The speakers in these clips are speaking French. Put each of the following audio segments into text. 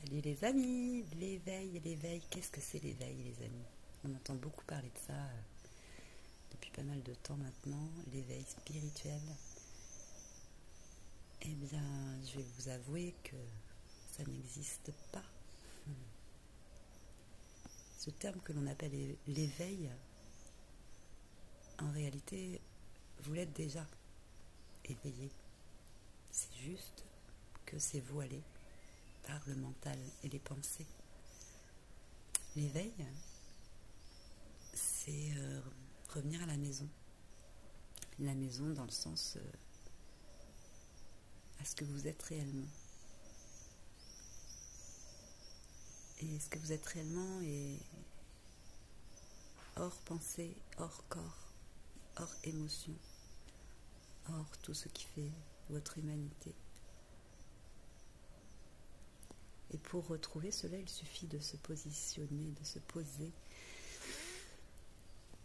Salut les amis, l'éveil, qu'est-ce que c'est l'éveil les amis? On entend beaucoup parler de ça depuis pas mal de temps maintenant, l'éveil spirituel. Eh bien, je vais vous avouer que ça n'existe pas. Ce terme que l'on appelle l'éveil, en réalité, vous l'êtes déjà éveillé. C'est juste que c'est voilé par le mental et les pensées. L'éveil, c'est revenir à la maison. La maison dans le sens à ce que vous êtes réellement. Et ce que vous êtes réellement est hors pensée, hors corps, hors émotion, hors tout ce qui fait votre humanité. Et pour retrouver cela, il suffit de se positionner, de se poser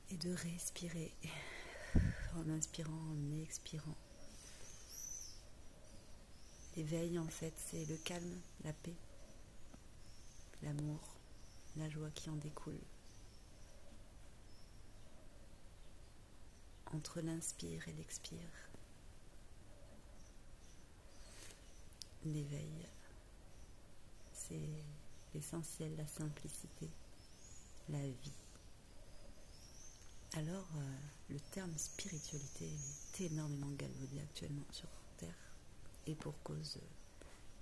et de respirer en inspirant, en expirant. L'éveil, en fait, c'est le calme, la paix, l'amour, la joie qui en découle. Entre l'inspire et l'expire. L'éveil, c'est l'essentiel, la simplicité, la vie. Alors, le terme spiritualité est énormément galvaudé actuellement sur Terre. Et pour cause,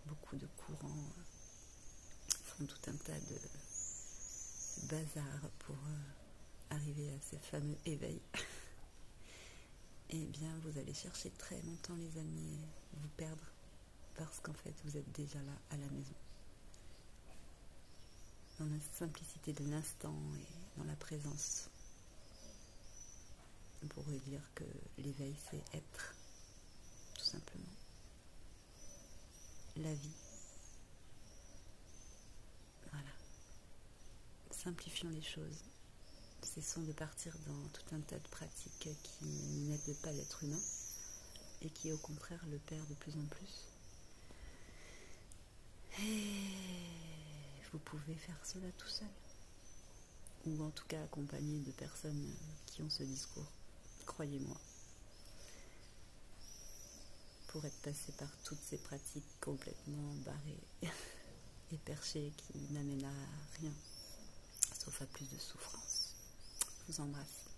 beaucoup de courants font tout un tas de bazar pour arriver à ces fameux éveils. Eh bien, vous allez chercher très longtemps, les amis, et vous perdre, parce qu'en fait, vous êtes déjà là, à la maison. Dans la simplicité de l'instant et dans la présence. On pourrait dire que l'éveil, c'est être, tout simplement. La vie. Voilà. Simplifions les choses. Cessons de partir dans tout un tas de pratiques qui n'aident pas l'être humain et qui, au contraire, le perd de plus en plus. Et vous pouvez faire cela tout seul. Ou en tout cas accompagné de personnes qui ont ce discours. Croyez-moi. Pour être passé par toutes ces pratiques complètement barrées et perchées qui n'amènent à rien, sauf à plus de souffrance. Je vous embrasse.